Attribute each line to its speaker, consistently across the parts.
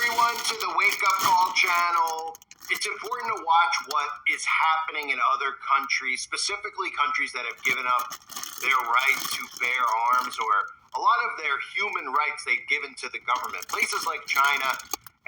Speaker 1: everyone to the Wake Up Call channel. It's important to watch what is happening in other countries, specifically countries that have given up their right to bear arms or a lot of their human rights they've given to the government. Places like China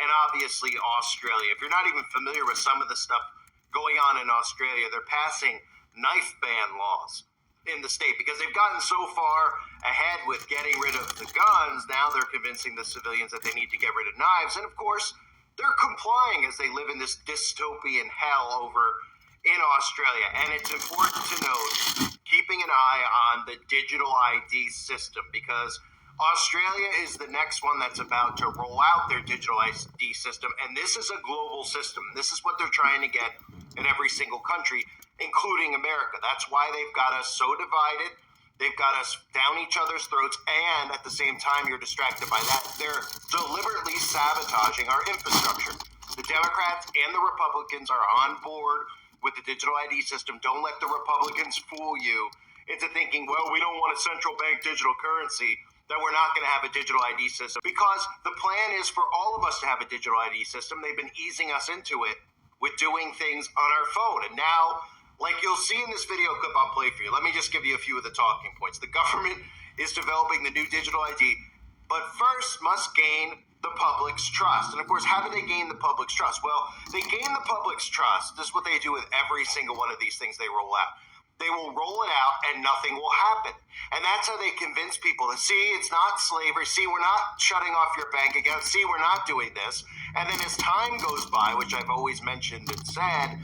Speaker 1: and obviously Australia. If you're not even familiar with some of the stuff going on in Australia, they're passing knife ban laws in the state because they've gotten so far ahead with getting rid of the guns. Now they're convincing the civilians that they need to get rid of knives. And of course, they're complying as they live in this dystopian hell over in Australia. And it's important to note, keeping an eye on the digital ID system, because Australia is the next one that's about to roll out their digital ID system. And this is a global system. This is what they're trying to get in every single country, including America. That's why they've got us so divided. They've got us down each other's throats, and at the same time, you're distracted by that. They're deliberately sabotaging our infrastructure. The Democrats and the Republicans are on board with the digital ID system. Don't let the Republicans fool you into thinking, well, we don't want a central bank digital currency, that we're not going to have a digital ID system. Because the plan is for all of us to have a digital ID system. They've been easing us into it with doing things on our phone. And now, like you'll see in this video clip I'll play for you, let me just give you a few of the talking points. The government is developing the new digital ID, but first must gain the public's trust. And of course, how do they gain the public's trust? Well, they gain the public's trust. This is what they do with every single one of these things they roll out. They will roll it out and nothing will happen. And that's how they convince people to see it's not slavery. See, we're not shutting off your bank account. See, we're not doing this. And then as time goes by, which I've always mentioned and said,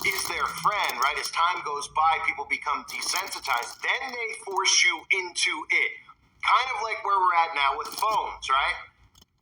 Speaker 1: is their friend, right? As time goes by, people become desensitized. Then they force you into it. Kind of like where we're at now with phones, right?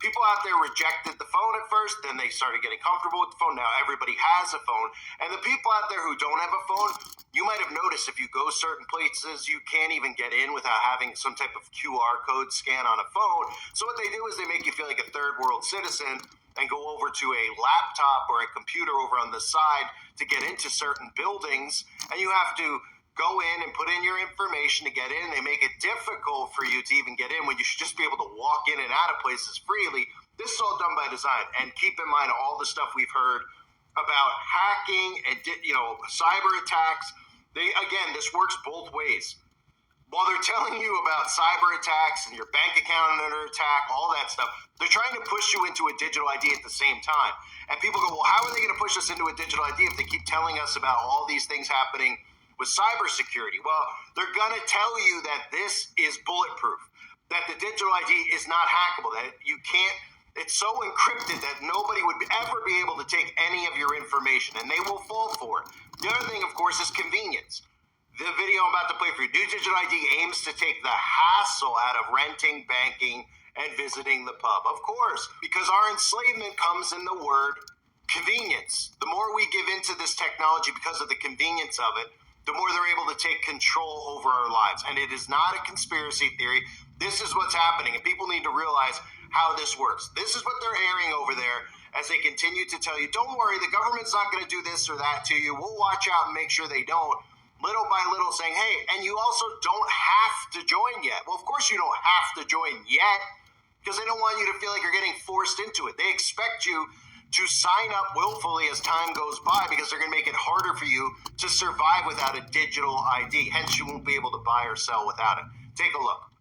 Speaker 1: People out there rejected the phone at first, then they started getting comfortable with the phone. Now everybody has a phone. And the people out there who don't have a phone, you might have noticed if you go certain places, you can't even get in without having some type of QR code scan on a phone. So what they do is they make you feel like a third world citizen and go over to a laptop or a computer over on the side to get into certain buildings, and you have to go in and put in your information to get in. They make it difficult for you to even get in when you should just be able to walk in and out of places freely. This is all done by design. And keep in mind all the stuff we've heard about hacking and cyber attacks. This works both ways. While they're telling you about cyber attacks and your bank account under attack, all that stuff, they're trying to push you into a digital ID at the same time. And people go, well, how are they going to push us into a digital ID if they keep telling us about all these things happening with cybersecurity? Well, they're going to tell you that this is bulletproof, that the digital ID is not hackable, that you can't, it's so encrypted that nobody would ever be able to take any of your information, and they will fall for it. The other thing, of course, is convenience. The video I'm about to play for you, New Digital ID aims to take the hassle out of renting, banking, and visiting the pub. Of course, because our enslavement comes in the word convenience. The more we give into this technology because of the convenience of it, the more they're able to take control over our lives. And it is not a conspiracy theory. This is what's happening, and people need to realize how this works. This is what they're airing over there as they continue to tell you, don't worry, the government's not going to do this or that to you. We'll watch out and make sure they don't. Little by little saying, hey, and you also don't have to join yet. Well, of course you don't have to join yet because they don't want you to feel like you're getting forced into it. They expect you to sign up willfully as time goes by because they're going to make it harder for you to survive without a digital ID. Hence, you won't be able to buy or sell without it. Take a look.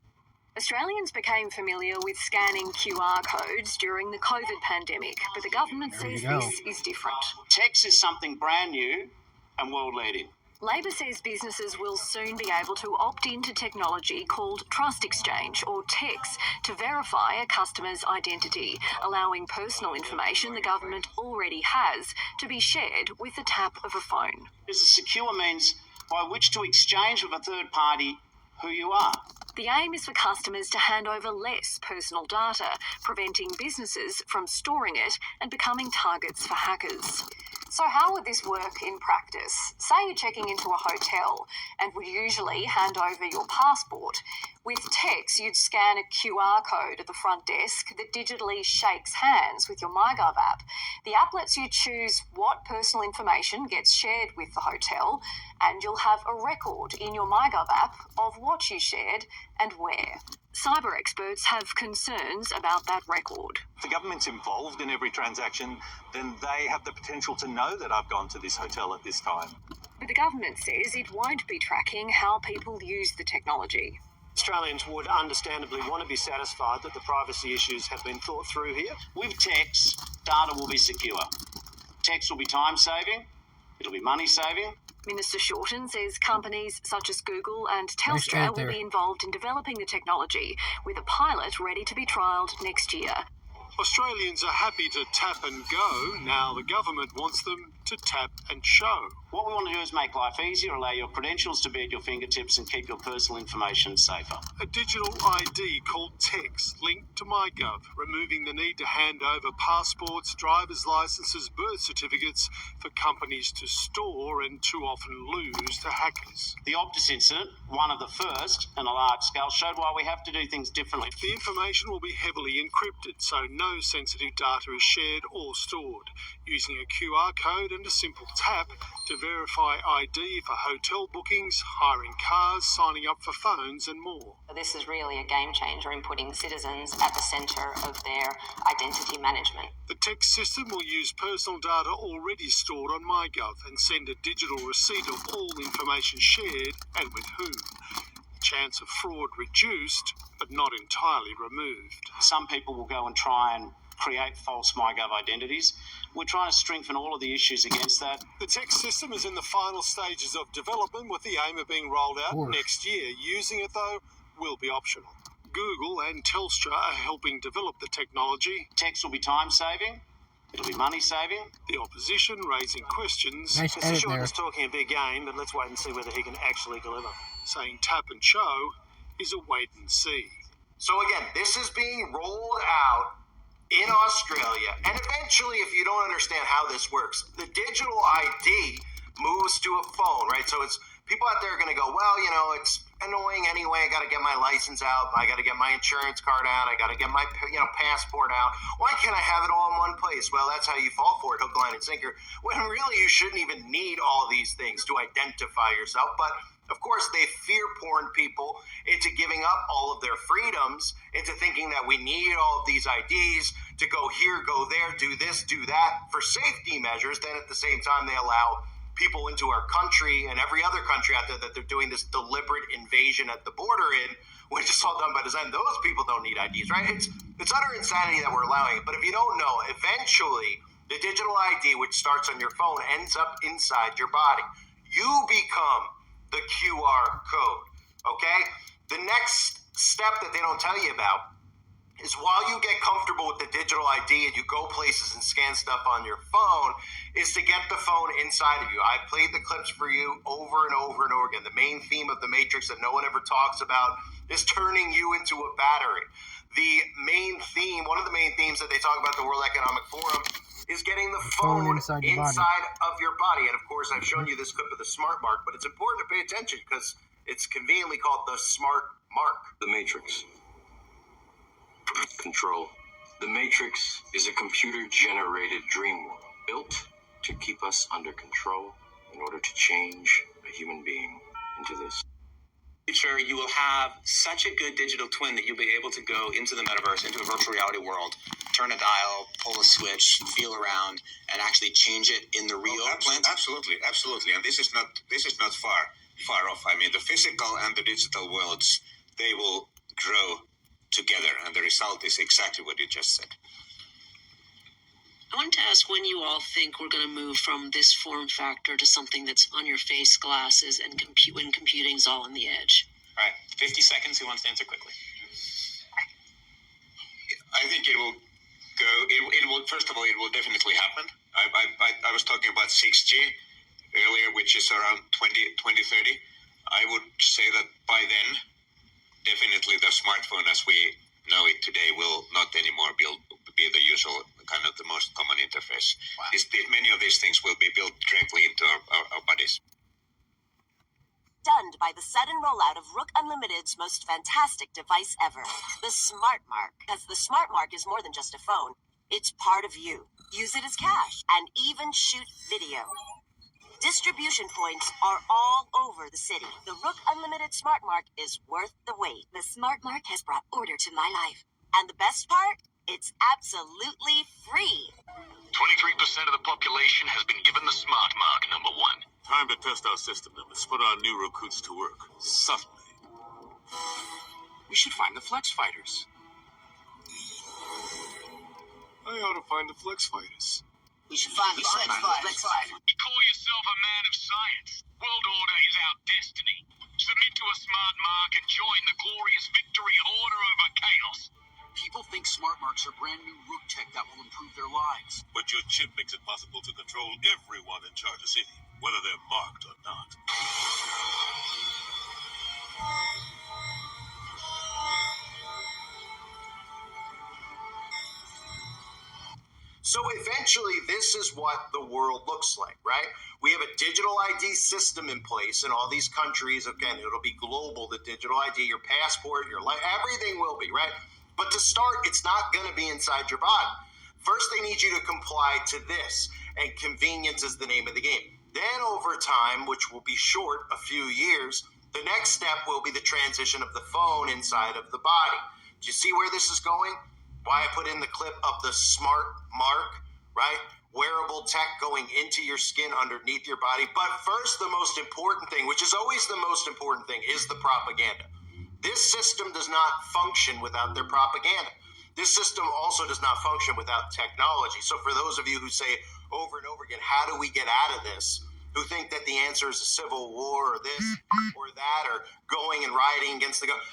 Speaker 2: Australians became familiar with scanning QR codes during the COVID pandemic, but the government says this is different.
Speaker 3: Text is something brand new and world-leading.
Speaker 2: Labor says businesses will soon be able to opt into technology called Trust Exchange, or TEX, to verify a customer's identity, allowing personal information the government already has to be shared with the tap of a phone.
Speaker 3: It's a secure means by which to exchange with a third party who you are.
Speaker 2: The aim is for customers to hand over less personal data, preventing businesses from storing it and becoming targets for hackers. So how would this work in practice? Say you're checking into a hotel and would usually hand over your passport. With Tex, you'd scan a QR code at the front desk that digitally shakes hands with your MyGov app. The app lets you choose what personal information gets shared with the hotel, and you'll have a record in your MyGov app of what you shared and where. Cyber experts have concerns about that record.
Speaker 4: If the government's involved in every transaction, then they have the potential to know that I've gone to this hotel at this time.
Speaker 2: But the government says it won't be tracking how people use the technology.
Speaker 5: Australians would understandably want to be satisfied that the privacy issues have been thought through here.
Speaker 3: With Tex, data will be secure. Tex will be time-saving, it'll be money-saving.
Speaker 2: Minister Shorten says companies such as Google and Telstra will be involved in developing the technology, with a pilot ready to be trialled next year.
Speaker 6: Australians are happy to tap and go. Now the government wants them to tap and show.
Speaker 3: What we want to do is make life easier, allow your credentials to be at your fingertips and keep your personal information safer.
Speaker 6: A digital ID called Tex linked to MyGov, removing the need to hand over passports, driver's licenses, birth certificates for companies to store and too often lose to hackers.
Speaker 3: The Optus incident, one of the first on a large scale, showed why we have to do things differently.
Speaker 6: The information will be heavily encrypted, so no sensitive data is shared or stored. Using a QR code and a simple tap to verify ID for hotel bookings, hiring cars, signing up for phones and more.
Speaker 7: This is really a game changer in putting citizens at the centre of their identity management.
Speaker 6: The Tex system will use personal data already stored on MyGov and send a digital receipt of all information shared and with whom. Chance of fraud reduced, but not entirely removed.
Speaker 3: Some people will go and try and create false MyGov identities. We're trying to strengthen all of the issues against that.
Speaker 6: The Tex system is in the final stages of development with the aim of being rolled out next year. Using it, though, will be optional. Google and Telstra are helping develop the technology.
Speaker 3: Tex will be time-saving. It'll be money-saving.
Speaker 6: The opposition raising questions.
Speaker 5: Mr. Shorten is talking a big game, but let's wait and see whether he can actually deliver.
Speaker 6: Saying tap and show is a wait and see.
Speaker 1: So again, this is being rolled out in Australia, and eventually, if you don't understand how this works, the digital ID moves to a phone, right? So it's people out there are going to go, well, you know, it's annoying anyway. I got to get my license out. I got to get my insurance card out. I got to get my passport out. Why can't I have it all in one place? Well, that's how you fall for it, hook, line, and sinker. When really you shouldn't even need all these things to identify yourself, but of course, they fear porn people into giving up all of their freedoms, into thinking that we need all of these IDs to go here, go there, do this, do that for safety measures. Then at the same time, they allow people into our country and every other country out there that they're doing this deliberate invasion at the border in, which is all done by design. Those people don't need IDs, right? It's utter insanity that we're allowing it. But if you don't know, eventually the digital ID, which starts on your phone, ends up inside your body. You become the QR code, okay? The next step that they don't tell you about is while you get comfortable with the digital ID and you go places and scan stuff on your phone, is to get the phone inside of you. I've played the clips for you over and over and over again. The main theme of The Matrix that no one ever talks about is turning you into a battery. The main theme, one of the main themes that they talk about at the World Economic Forum is getting the phone inside of your body. And of course, I've shown you this clip of the smart mark, but it's important to pay attention because it's conveniently called the smart mark.
Speaker 8: The Matrix. Control. The Matrix is a computer-generated dream world built to keep us under control in order to change a human being into this.
Speaker 9: Future, you will have such a good digital twin that you'll be able to go into the metaverse, into a virtual reality world, turn a dial, pull a switch, feel around, and actually change it in the real plant.
Speaker 10: Absolutely. And this is not far off. I mean, the physical and the digital worlds, they will grow together, and the result is exactly what you just said.
Speaker 11: I wanted to ask when you all think we're going to move from this form factor to something that's on your face, glasses, and when computing's all on the edge.
Speaker 9: All right, 50 seconds. Who wants to answer quickly?
Speaker 10: I think it will go. It will. First of all, it will definitely happen. I was talking about 6G earlier, which is around 2030. I would say that by then, definitely the smartphone as we know it today will not anymore be the usual kind of the most common interface. Wow. Many of these things will be built directly into our bodies.
Speaker 12: stunned by the sudden rollout of Rook Unlimited's most fantastic device ever, the Smart Mark. Because the Smart Mark is more than just a phone. It's part of you. Use it as cash and even shoot video. Distribution points are all over the city. The Rook Unlimited Smart Mark is worth the wait. The Smart Mark has brought order to my life. And the best part? It's absolutely free.
Speaker 13: 23% of the population has been given the Smart Mark, number 1. Time to test our system, and let's put our new recruits to work. Subtly. We should find the Flex Fighters.
Speaker 6: I ought to find the Flex Fighters.
Speaker 14: We should find the Flex Fighters.
Speaker 13: You call yourself a man of science. World order is our destiny. Submit to a Smart Mark and join the glorious victory of order over chaos.
Speaker 14: People think Smart Marks are brand new Rook tech that will improve their lives.
Speaker 13: But your chip makes it possible to control everyone in Charter City, whether they're marked or not.
Speaker 1: So eventually, this is what the world looks like, right? We have a digital ID system in place in all these countries. Again, it'll be global, the digital ID, your passport, your life, everything will be, right? But to start, it's not going to be inside your body. First, they need you to comply to this, and convenience is the name of the game. Then over time, which will be short, a few years, the next step will be the transition of the phone inside of the body. Do you see where this is going? Why I put in the clip of the Smart Mark, right? Wearable tech going into your skin underneath your body. But first, the most important thing, which is always the most important thing, is the propaganda. This system does not function without their propaganda. This system also does not function without technology. So for those of you who say over and over again, how do we get out of this? Who think that the answer is a civil war or this or that or going and rioting against the government,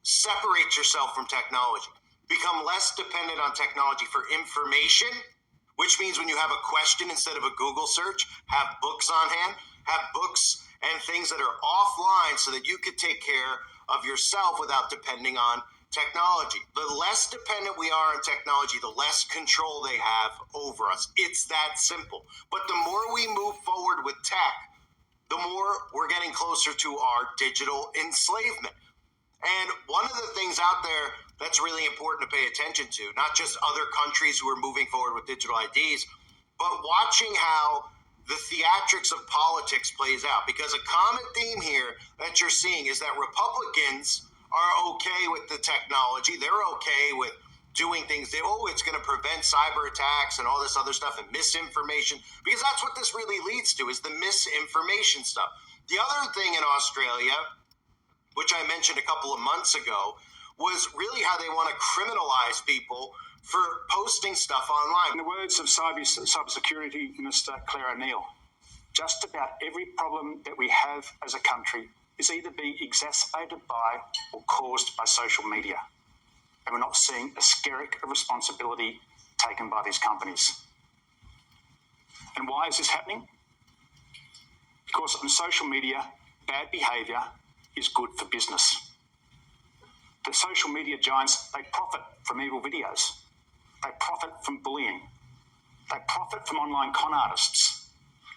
Speaker 1: separate yourself from technology. Become less dependent on technology for information, which means when you have a question, instead of a Google search, have books on hand, have books and things that are offline so that you could take care of yourself without depending on technology. The less dependent we are on technology, the less control they have over us. It's that simple. But the more we move forward with tech, the more we're getting closer to our digital enslavement. And one of the things out there that's really important to pay attention to, not just other countries who are moving forward with digital IDs, but watching how the theatrics of politics plays out. Because a common theme here that you're seeing is that Republicans are okay with the technology. They're okay with doing things. It's going to prevent cyber attacks and all this other stuff and misinformation, because that's what this really leads to, is the misinformation stuff. The other thing in Australia, which I mentioned a couple of months ago, was really how they want to criminalize people for posting stuff online.
Speaker 15: In the words of Cybersecurity Minister Claire O'Neil, just about every problem that we have as a country is either being exacerbated by or caused by social media. And we're not seeing a skerrick of responsibility taken by these companies. And why is this happening? Because on social media, bad behaviour is good for business. The social media giants, they profit from evil videos. They profit from bullying. They profit from online con artists.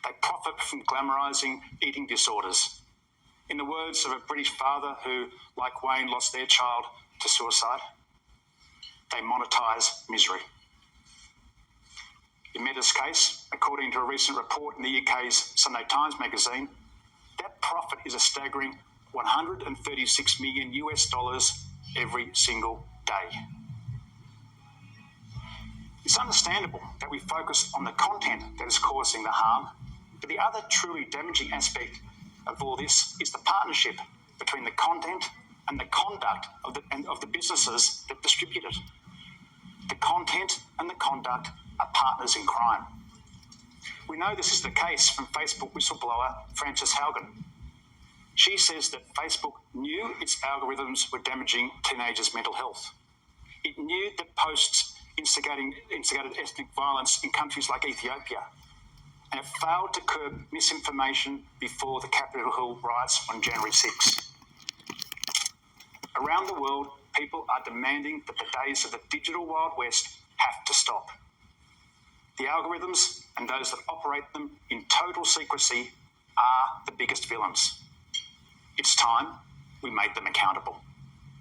Speaker 15: They profit from glamorising eating disorders. In the words of a British father who, like Wayne, lost their child to suicide, they monetise misery. In Meta's case, according to a recent report in the UK's Sunday Times magazine, that profit is a staggering $136 million every single day. It's understandable that we focus on the content that is causing the harm, but the other truly damaging aspect of all this is the partnership between the content and the conduct of the businesses that distribute it. The content and the conduct are partners in crime. We know this is the case from Facebook whistleblower Frances Haugen. She says that Facebook knew its algorithms were damaging teenagers' mental health. It knew that posts instigated ethnic violence in countries like Ethiopia, and it failed to curb misinformation before the Capitol Hill riots on January 6. Around the world, people are demanding that the days of the digital Wild West have to stop. The algorithms and those that operate them in total secrecy are the biggest villains. It's time we made them accountable.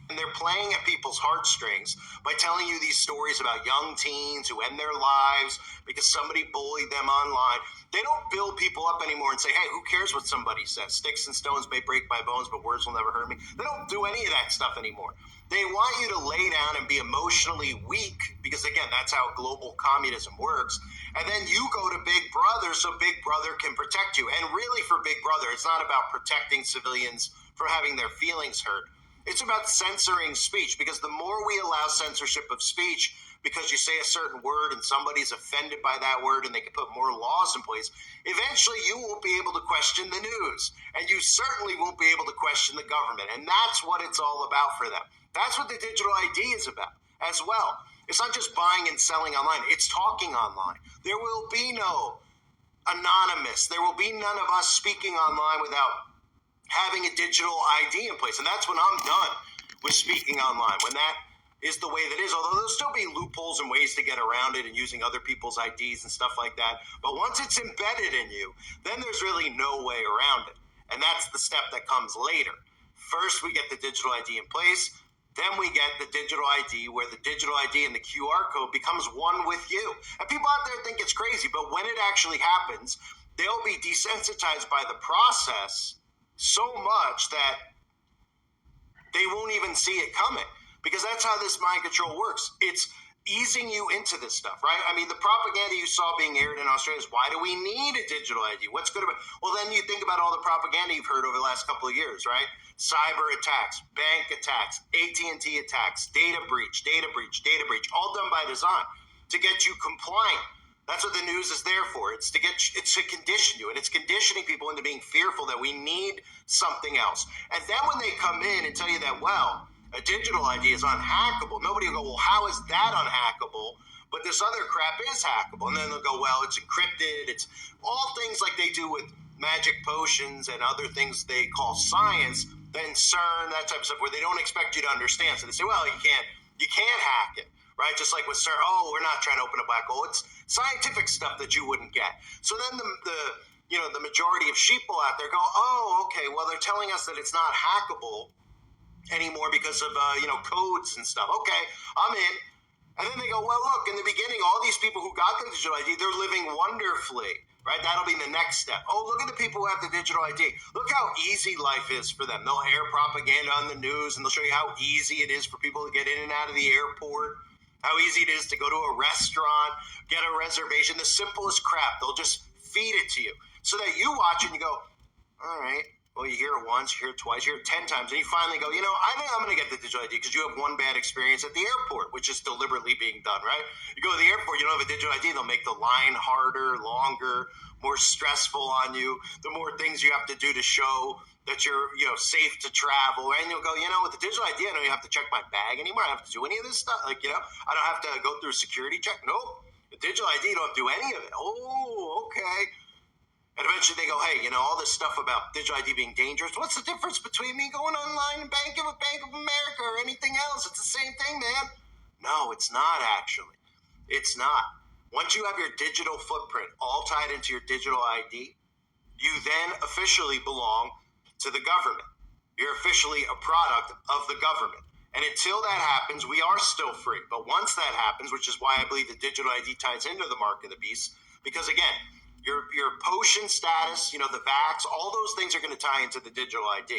Speaker 1: And they're playing at people's heartstrings by telling you these stories about young teens who end their lives because somebody bullied them online. They don't build people up anymore and say, hey, who cares what somebody says? Sticks and stones may break my bones, but words will never hurt me. They don't do any of that stuff anymore. They want you to lay down and be emotionally weak because, again, that's how global communism works. And then you go to Big Brother so Big Brother can protect you. And really for Big Brother, it's not about protecting civilians from having their feelings hurt. It's about censoring speech, because the more we allow censorship of speech because you say a certain word and somebody's offended by that word and they can put more laws in place, eventually you won't be able to question the news, and you certainly won't be able to question the government. And that's what it's all about for them. That's what the digital ID is about as well. It's not just buying and selling online. It's talking online. There will be no anonymous. There will be none of us speaking online without having a digital ID in place. And that's when I'm done with speaking online, when that is the way that is. Although there'll still be loopholes and ways to get around it and using other people's IDs and stuff like that. But once it's embedded in you, then there's really no way around it. And that's the step that comes later. First, we get the digital ID in place. Then we get the digital ID, where the digital ID and the QR code becomes one with you. And people out there think it's crazy, but when it actually happens, they'll be desensitized by the process so much that they won't even see it coming, because that's how this mind control works. It's easing you into this stuff, right? I mean, the propaganda you saw being aired in Australia is, why do we need a digital ID? What's good about it? Well, then you think about all the propaganda you've heard over the last couple of years, right? Cyber attacks, bank attacks, AT&T attacks, data breach, all done by design to get you compliant. That's what the news is there for. It's to condition you, and it's conditioning people into being fearful that we need something else. And then when they come in and tell you that, well, a digital ID is unhackable, nobody will go, well, how is that unhackable? But this other crap is hackable. And then they'll go, well, it's encrypted. It's all things like they do with magic potions and other things they call science, then CERN, that type of stuff, where they don't expect you to understand. So they say, well, you can't hack it, right? Just like with CERN, oh, we're not trying to open a black hole. It's scientific stuff that you wouldn't get. So then the majority of sheeple out there go, oh, okay, well, they're telling us that it's not hackable anymore because of codes and stuff. Okay, I'm in. And then they go, well, look, in the beginning, all these people who got the digital ID, they're living wonderfully, right? That'll be the next step. Oh, look at the people who have the digital ID. Look how easy life is for them. They'll air propaganda on the news, and they'll show you how easy it is for people to get in and out of the airport, how easy it is to go to a restaurant, get a reservation, the simplest crap. They'll just feed it to you so that you watch and you go, all right. Well, you hear it once, you hear it twice, you hear it 10 times, and you finally go, I think I'm going to get the digital ID because you have one bad experience at the airport, which is deliberately being done, right? You go to the airport, you don't have a digital ID, they'll make the line harder, longer, more stressful on you. The more things you have to do to show that you're, safe to travel, and you'll go, with the digital ID, I don't even have to check my bag anymore. I don't have to do any of this stuff. I don't have to go through a security check. Nope. The digital ID, you don't have to do any of it. Oh, okay. And eventually they go, hey, all this stuff about digital ID being dangerous, what's the difference between me going online and banking with Bank of America or anything else? It's the same thing, man. No, it's not actually. It's not. Once you have your digital footprint all tied into your digital ID, you then officially belong to the government. You're officially a product of the government. And until that happens, we are still free. But once that happens, which is why I believe the digital ID ties into the mark of the beast, because again, your potion status, the vax, all those things are going to tie into the digital ID.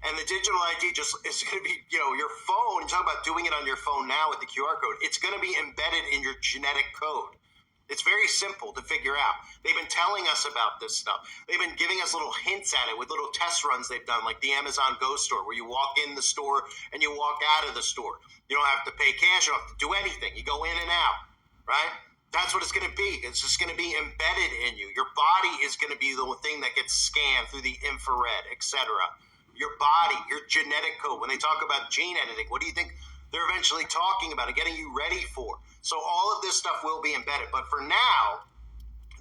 Speaker 1: And the digital ID just is going to be, your phone. You talk about doing it on your phone now with the QR code. It's going to be embedded in your genetic code. It's very simple to figure out. They've been telling us about this stuff. They've been giving us little hints at it with little test runs they've done, like the Amazon Go store, where you walk in the store and you walk out of the store. You don't have to pay cash. You don't have to do anything. You go in and out, right? That's what it's going to be. It's just going to be embedded in you. Your body is going to be the thing that gets scanned through the infrared, etc. Your body, your genetic code. When they talk about gene editing, what do you think they're eventually talking about and getting you ready for? So all of this stuff will be embedded. But for now,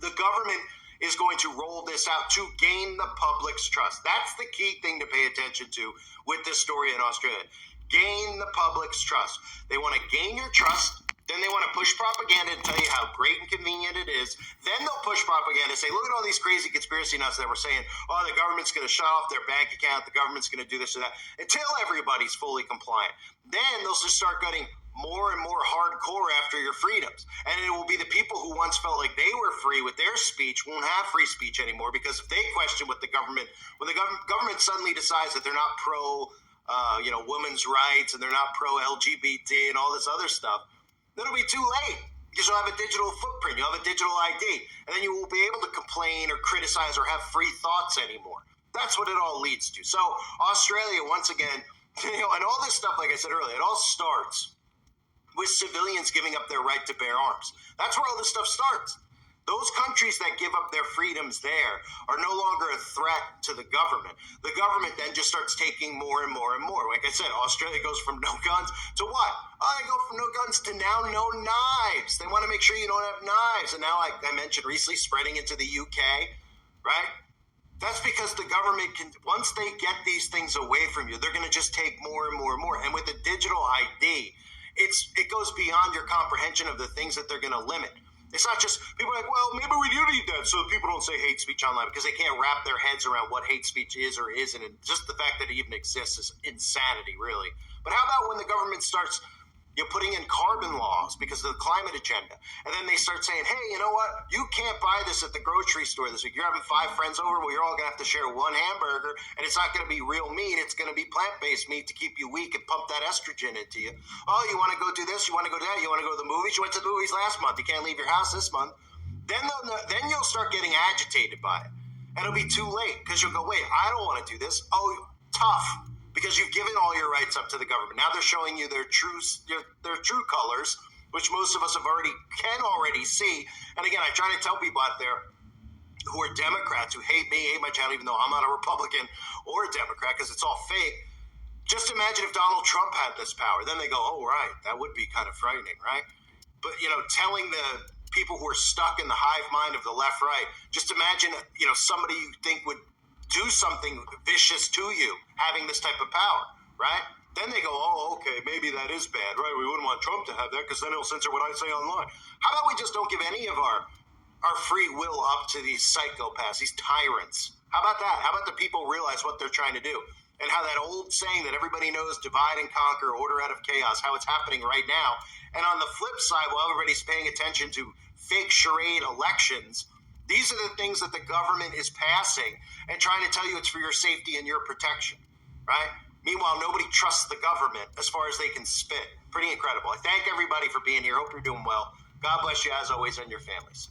Speaker 1: the government is going to roll this out to gain the public's trust. That's the key thing to pay attention to with this story in Australia. Gain the public's trust. They want to gain your trust Then they want to push propaganda and tell you how great and convenient it is. Then they'll push propaganda and say, look at all these crazy conspiracy nuts that were saying, oh, the government's going to shut off their bank account, the government's going to do this or that, until everybody's fully compliant. Then they'll just start getting more and more hardcore after your freedoms. And it will be the people who once felt like they were free with their speech won't have free speech anymore, because if they question what the government, when the government suddenly decides that they're not pro, women's rights and they're not pro LGBT and all this other stuff, then it'll be too late, because you'll have a digital footprint, you'll have a digital ID, and then you won't be able to complain or criticize or have free thoughts anymore. That's what it all leads to. So Australia, once again, and all this stuff, like I said earlier, it all starts with civilians giving up their right to bear arms. That's where all this stuff starts. Those countries that give up their freedoms there are no longer a threat to the government. The government then just starts taking more and more and more. Like I said, Australia goes from no guns to what? Oh, they go from no guns to now no knives. They want to make sure you don't have knives. And now, like I mentioned recently, spreading into the UK, right? That's because the government can, once they get these things away from you, they're going to just take more and more and more. And with the digital ID, it goes beyond your comprehension of the things that they're going to limit. It's not just, people are like, well, maybe we do need that so that people don't say hate speech online, because they can't wrap their heads around what hate speech is or isn't. And just the fact that it even exists is insanity, really. But how about when the government starts putting in carbon laws because of the climate agenda, and then they start saying, hey, you know what? You can't buy this at the grocery store this week. You're having 5 friends over, well, you're all going to have to share one hamburger, and it's not going to be real meat. It's going to be plant-based meat to keep you weak and pump that estrogen into you. Oh, you want to go do this? You want to go do that? You want to go to the movies? You went to the movies last month. You can't leave your house this month. Then you'll start getting agitated by it, and it'll be too late, because you'll go, wait, I don't want to do this. Oh, tough. Because you've given all your rights up to the government. Now they're showing you their true colors, which most of us can already see. And again, I try to tell people out there who are Democrats, who hate me, hate my channel, even though I'm not a Republican or a Democrat, because it's all fake. Just imagine if Donald Trump had this power. Then they go, oh, right, that would be kind of frightening, right? But, telling the people who are stuck in the hive mind of the left-right, just imagine, somebody you think would do something vicious to you having this type of power, right? Then they go, oh, okay, maybe that is bad, right? We wouldn't want Trump to have that, because then he'll censor what I say online. How about we just don't give any of our free will up to these psychopaths, these tyrants? How about that? How about the people realize what they're trying to do? And how that old saying that everybody knows, divide and conquer, order out of chaos, how it's happening right now. And on the flip side, while everybody's paying attention to fake charade elections, these are the things that the government is passing and trying to tell you it's for your safety and your protection, right? Meanwhile, nobody trusts the government as far as they can spit. Pretty incredible. I thank everybody for being here. Hope you're doing well. God bless you as always and your families.